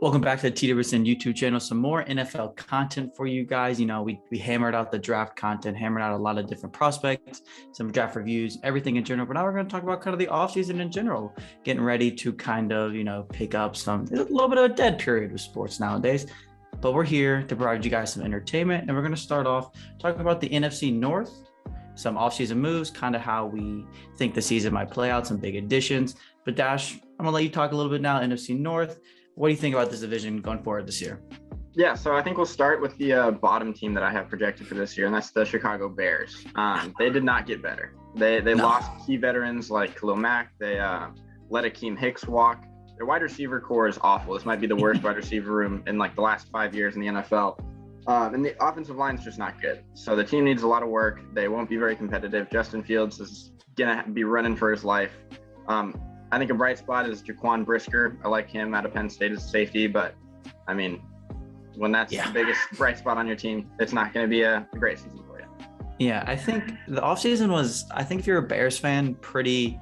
Welcome back to the Pederson YouTube channel. Some more NFL content for you guys. We hammered out the draft content, hammered out a lot of different prospects, some draft reviews, everything in general. But now we're going to talk about kind of the offseason in general, getting ready to kind of, pick up there's a little bit of a dead period with sports nowadays. But we're here to provide you guys some entertainment. And we're going to start off talking about the NFC North, some offseason moves, kind of how we think the season might play out, some big additions. But Dash, I'm going to let you talk a little bit now, NFC North. What do you think about this division going forward this year? Yeah, so I think we'll start with the bottom team that I have projected for this year, and that's the Chicago Bears. They did not get better. They lost key veterans like Khalil Mack. They let Akeem Hicks walk. Their wide receiver core is awful. This might be the worst wide receiver room in like the last 5 years in the NFL. And the offensive line is just not good. So the team needs a lot of work. They won't be very competitive. Justin Fields is going to be running for his life. I think a bright spot is Jaquan Brisker. I like him out of Penn State as a safety, but I mean, when that's the biggest bright spot on your team, it's not going to be a great season for you. Yeah, I think the offseason was, if you're a Bears fan, pretty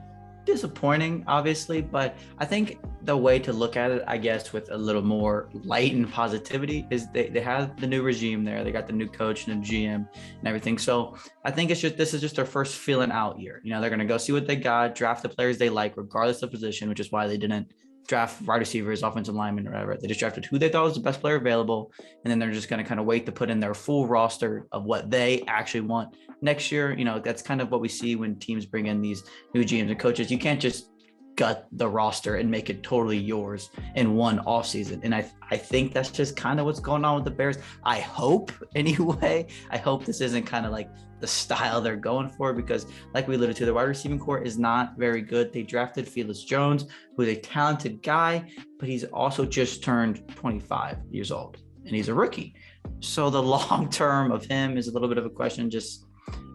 disappointing, obviously, but I think the way to look at it, I guess, with a little more light and positivity is they have the new regime there. They got the new coach and the GM and everything. So I think this is just their first feeling out year. They're going to go see what they got, draft the players they like, regardless of position, which is why they didn't draft wide receivers, offensive linemen, or whatever. They just drafted who they thought was the best player available. And then they're just going to kind of wait to put in their full roster of what they actually want next year. That's kind of what we see when teams bring in these new GMs and coaches. You can't just gut the roster and make it totally yours in one offseason. And I think that's just kind of what's going on with the Bears. I hope anyway. I hope this isn't kind of like the style they're going for, because like we alluded to, the wide receiving core is not very good. They drafted Felix Jones, who's a talented guy, but he's also just turned 25 years old and he's a rookie. So the long term of him is a little bit of a question. Just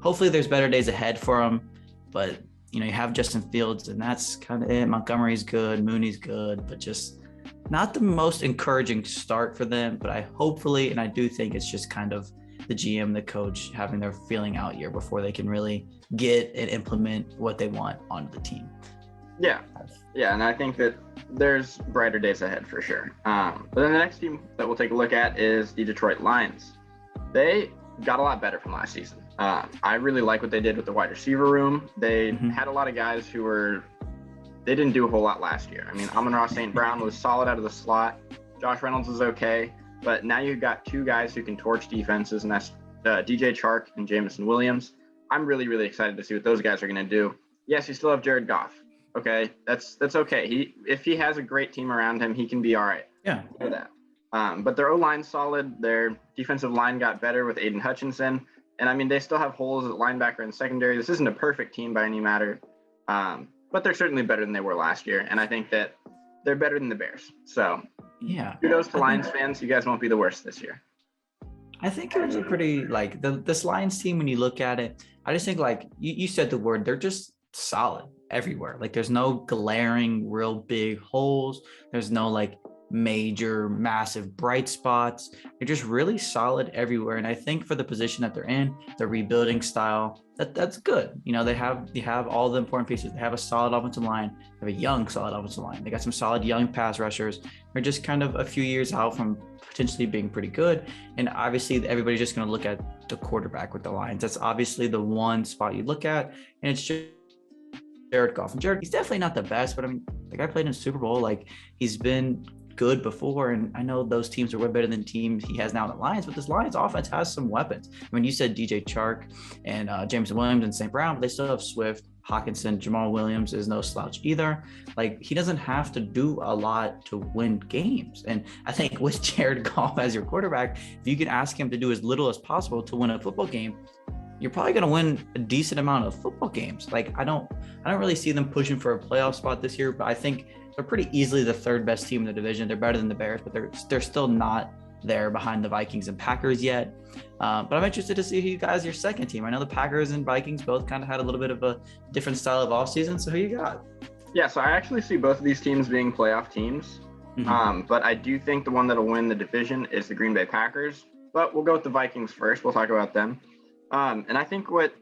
hopefully there's better days ahead for him. But you have Justin Fields, and that's kind of it. Montgomery's good, Mooney's good, but just not the most encouraging start for them. But I do think it's just kind of the GM, the coach having their feeling out year before they can really get and implement what they want onto the team. Yeah, and I think that there's brighter days ahead for sure. But then the next team that we'll take a look at is the Detroit Lions. They got a lot better from last season. I really like what they did with the wide receiver room. They had a lot of guys they didn't do a whole lot last year. I mean, Amon-Ra St. Brown was solid out of the slot. Josh Reynolds was okay. But now you've got two guys who can torch defenses, and that's DJ Chark and Jameson Williams. I'm really, really excited to see what those guys are going to do. Yes, you still have Jared Goff. Okay, that's okay. If he has a great team around him, he can be all right. Yeah. For that. But their O-line's solid. Their defensive line got better with Aiden Hutchinson. And, I mean, they still have holes at linebacker and secondary. This isn't a perfect team by any matter. But they're certainly better than they were last year. And I think that they're better than the Bears. So, yeah. Kudos to Lions fans. You guys won't be the worst this year. I think it was a pretty, this Lions team, when you look at it, I just think, you said the word, they're just solid everywhere. There's no glaring, real big holes. There's no, major, massive bright spots. They're just really solid everywhere. And I think for the position that they're in, the rebuilding style, that's good. They have all the important pieces. They have a solid offensive line. They have a young, solid offensive line. They got some solid young pass rushers. They're just kind of a few years out from potentially being pretty good. And obviously everybody's just going to look at the quarterback with the Lions. That's obviously the one spot you look at. And it's just Jared Goff. And he's definitely not the best, but I mean, the guy played in the Super Bowl. He's been good before, and I know those teams are way better than teams he has now in the Lions, but this Lions offense has some weapons. I mean, you said DJ Chark and Jameson Williams and St. Brown, but they still have Swift, Hawkinson, Jamal Williams is no slouch either. He doesn't have to do a lot to win games. And I think with Jared Goff as your quarterback, if you can ask him to do as little as possible to win a football game, you're probably going to win a decent amount of football games. I don't really see them pushing for a playoff spot this year, but I think they're pretty easily the third best team in the division. They're better than the Bears, but they're still not there behind the Vikings and Packers yet. But I'm interested to see who you guys, your second team. I know the Packers and Vikings both kind of had a little bit of a different style of offseason. So who you got? Yeah, so I actually see both of these teams being playoff teams. But I do think the one that'll win the division is the Green Bay Packers. But we'll go with the Vikings first. We'll talk about them. And I think what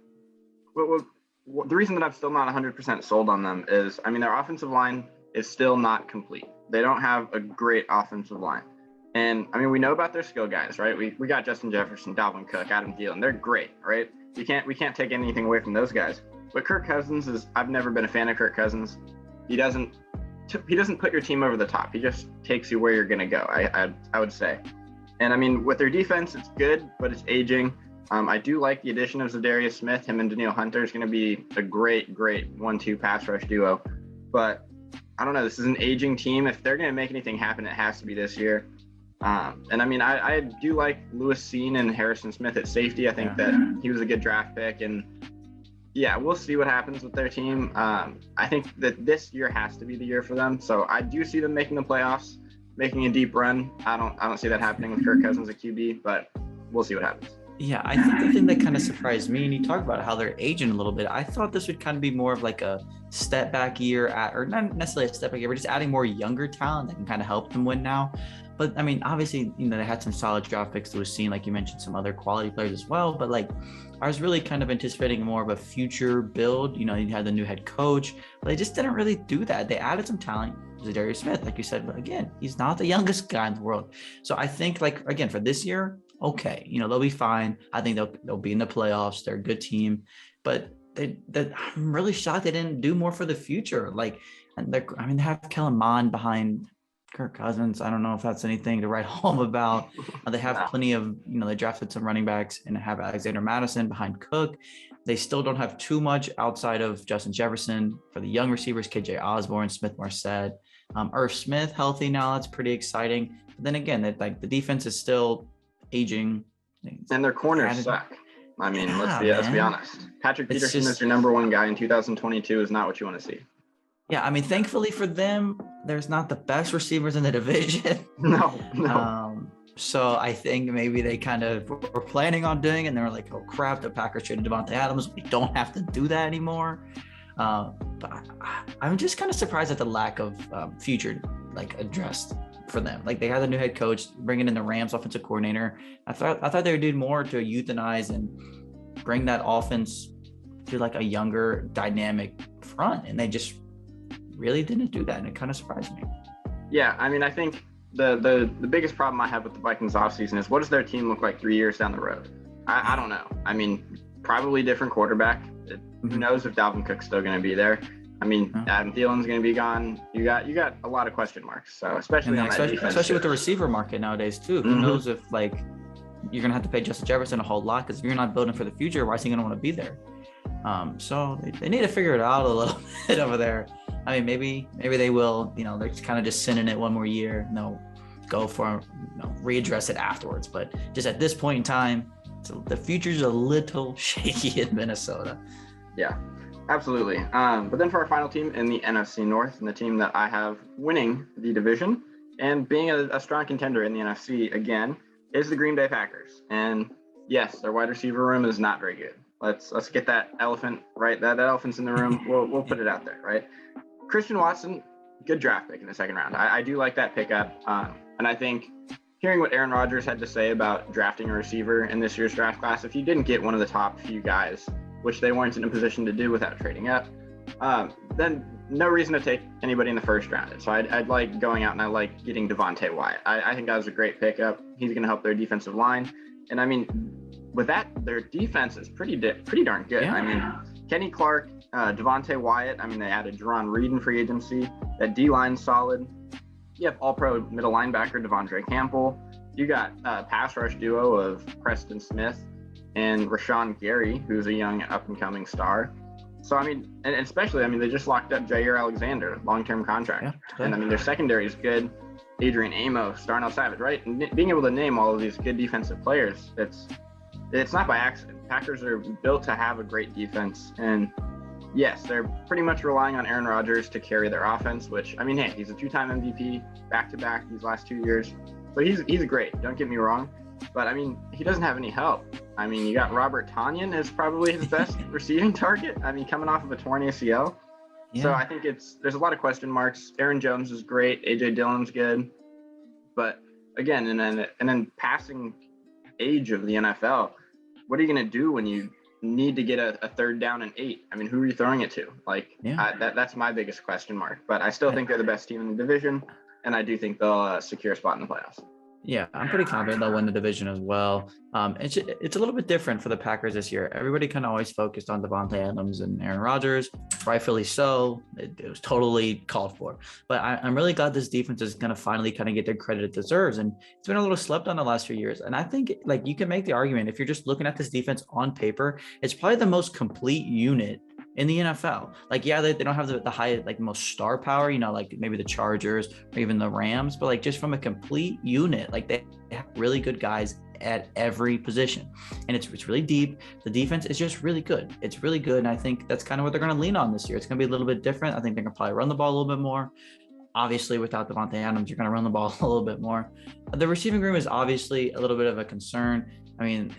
the reason that I'm still not 100% sold on them is, I mean, their offensive line is still not complete. they don't have a great offensive line. And I mean, we know about their skill guys, right? We got Justin Jefferson, Dalvin Cook, Adam Thielen. They're great, right? We can't take anything away from those guys. But Kirk Cousins I've never been a fan of Kirk Cousins. He doesn't put your team over the top. He just takes you where you're going to go, I would say. And I mean, with their defense, it's good, but it's aging. I do like the addition of Zadarius Smith. Him and Danielle Hunter is going to be a great 1-2 pass rush duo. But I don't know. This is an aging team. If they're going to make anything happen, it has to be this year. And I mean, I do like Lewis Seen and Harrison Smith at safety. I think that he was a good draft pick. And yeah, we'll see what happens with their team. I think that this year has to be the year for them. So I do see them making the playoffs, making a deep run. I don't see that happening with Kirk Cousins at QB, but we'll see what happens. Yeah, I think the thing that kind of surprised me, and you talk about how they're aging a little bit, I thought this would kind of be more of like a step back year or not necessarily a step back year, but just adding more younger talent that can kind of help them win now. But I mean, obviously, they had some solid draft picks that was seen, like you mentioned, some other quality players as well. But like, I was really kind of anticipating more of a future build. You had the new head coach, but they just didn't really do that. They added some talent. Zadarius Smith, like you said, but again, he's not the youngest guy in the world. So I think, like, again, for this year, okay, they'll be fine. I think they'll be in the playoffs. They're a good team, but I'm really shocked they didn't do more for the future. Like, and they have Kellen Mond behind Kirk Cousins. I don't know if that's anything to write home about. They have plenty of, they drafted some running backs and have Alexander Madison behind Cook. They still don't have too much outside of Justin Jefferson. For the young receivers, KJ Osborne, Smith Marset, Irv Smith healthy now. That's pretty exciting. But then again, the defense is still aging. And their corners suck. I mean, let's be honest. Patrick Pederson is your number one guy in 2022 is not what you want to see. Yeah, I mean, thankfully for them, there's not the best receivers in the division. No. So I think maybe they kind of were planning on doing it, and they were like, oh crap, the Packers traded Devontae Adams. We don't have to do that anymore. But I'm just kind of surprised at the lack of future addressed for them. Like, they had a new head coach, bringing in the Rams offensive coordinator. I thought they would do more to euthanize and bring that offense to like a younger, dynamic front, and they just really didn't do that, and it kind of surprised me. Yeah, I mean, I think the biggest problem I have with the Vikings offseason is, what does their team look like 3 years down the road? I don't know. I mean, probably different quarterback. Who knows if Dalvin Cook's still going to be there? I mean, Adam Thielen's going to be gone. You got a lot of question marks. So especially with the receiver market nowadays too. Who knows if you're going to have to pay Justin Jefferson a whole lot, because if you're not building for the future, why is he going to want to be there? So they need to figure it out a little bit over there. I mean, maybe they will. They're kind of just sending it one more year. No, go for readdress it afterwards. But just at this point in time, the future's a little shaky in Minnesota. Yeah, absolutely. But then for our final team in the NFC North, and the team that I have winning the division and being a strong contender in the NFC again, is the Green Bay Packers. And yes, their wide receiver room is not very good. Let's get that elephant right. That elephant's in the room. We'll put it out there, right? Christian Watson, good draft pick in the second round. I do like that pickup. And I think hearing what Aaron Rodgers had to say about drafting a receiver in this year's draft class, if you didn't get one of the top few guys, which they weren't in a position to do without trading up, then no reason to take anybody in the first round. So I'd like going out, and I like getting Devontae Wyatt. I think that was a great pickup. He's going to help their defensive line. And I mean, with that, their defense is pretty darn good. Yeah. I mean, Kenny Clark, Devontae Wyatt. I mean, they added Jerron Reed in free agency. That D-line's solid. You have all-pro middle linebacker Devondre Campbell. You got a pass rush duo of Preston Smith and Rashawn Gary, who's a young up-and-coming star. So, I mean, and especially, they just locked up Jair Alexander, long-term contract. Yeah, and, their secondary is good. Adrian Amos, Darnell Savage, right? And being able to name all of these good defensive players, it's not by accident. Packers are built to have a great defense. And, yes, they're pretty much relying on Aaron Rodgers to carry their offense, which, hey, he's a two-time MVP, back-to-back these last 2 years. So he's great, don't get me wrong. But, he doesn't have any help. You got Robert Tonyan is probably his best receiving target. coming off of a torn ACL. Yeah. So I think there's a lot of question marks. Aaron Jones is great. A.J. Dillon's good. But, again, and then passing age of the NFL, what are you going to do when you need to get a third down and 8? Who are you throwing it to? That's my biggest question mark. But I still think they're the best team in the division. and I do think they'll secure a spot in the playoffs. Yeah, I'm pretty confident they'll win the division as well. It's a little bit different for the Packers this year. Everybody kind of always focused on Devontae Adams and Aaron Rodgers, rightfully so. It was totally called for. But I'm really glad this defense is going to finally kind of get the credit it deserves. And it's been a little slept on the last few years. And I think like you can make the argument, if you're just looking at this defense on paper, it's probably the most complete unit in the NFL. Like, yeah, they don't have the high, like most star power, you know, like maybe the Chargers or even the Rams, but like just from a complete unit, like they have really good guys at every position. And it's really deep. The defense is just really good. It's really good. And I think that's kind of what they're going to lean on this year. It's going to be a little bit different. I think they're going to probably run the ball a little bit more. Obviously, without Devontae Adams, you're going to run the ball a little bit more. The receiving room is obviously a little bit of a concern. I mean,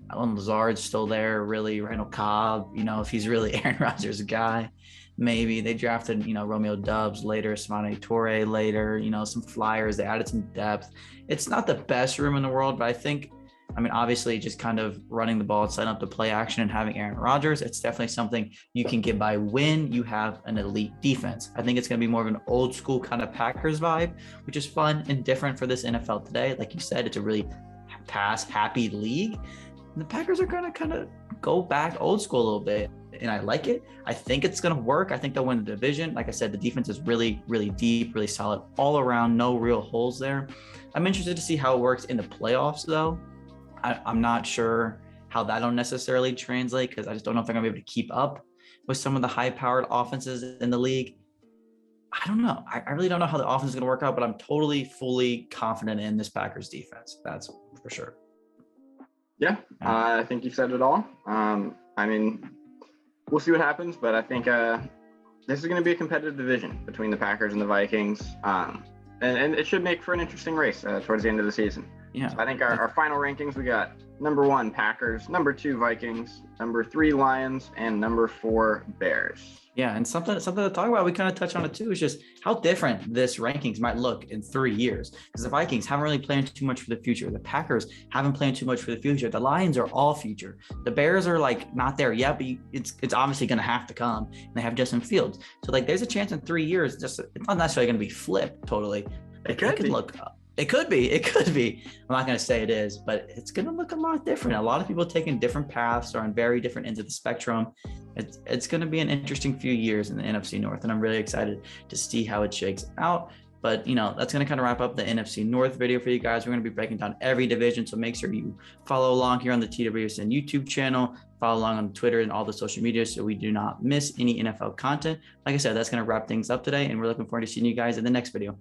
Alan Lazard's still there, really. Randall Cobb, you know, if he's really Aaron Rodgers' guy, maybe. They drafted, you know, Romeo Doubs later, Samani Toure later, you know, some flyers. They added some depth. It's not the best room in the world, but I think, I mean, obviously just kind of running the ball and setting up the play action and having Aaron Rodgers, it's definitely something you can get by when you have an elite defense. I think it's going to be more of an old school kind of Packers vibe, which is fun and different for this NFL today. Like you said, it's a really pass happy league. The Packers are going to kind of go back old school a little bit, and I like it. I think it's going to work. I think they'll win the division. Like I said, the defense is really, really deep, really solid all around. No real holes there. I'm interested to see how it works in the playoffs, though. I'm not sure how that'll necessarily translate because I just don't know if they're going to be able to keep up with some of the high-powered offenses in the league. I don't know. I really don't know how the offense is going to work out, but I'm totally, fully confident in this Packers defense. That's for sure. Yeah, I think you've said it all. I mean, we'll see what happens, but I think this is going to be a competitive division between the Packers and the Vikings, and it should make for an interesting race towards the end of the season. Yeah, so I think our final rankings, we got number 1 Packers, number 2 Vikings, number 3 Lions, and number 4 Bears. Yeah, and something to talk about, we kind of touched on it too, is just how different this rankings might look in 3 years. Because the Vikings haven't really planned too much for the future. The Packers haven't planned too much for the future. The Lions are all future. The Bears are like not there yet, but it's obviously going to have to come. And they have Justin Fields. So like there's a chance in 3 years, it's not necessarily going to be flipped totally. It could look up. It could be. I'm not going to say it is, but it's going to look a lot different. A lot of people taking different paths or on very different ends of the spectrum. It's going to be an interesting few years in the NFC North, and I'm really excited to see how it shakes out. But, you know, that's going to kind of wrap up the NFC North video for you guys. We're going to be breaking down every division, so make sure you follow along here on the TWSN YouTube channel, follow along on Twitter and all the social media so we do not miss any NFL content. Like I said, that's going to wrap things up today, and we're looking forward to seeing you guys in the next video.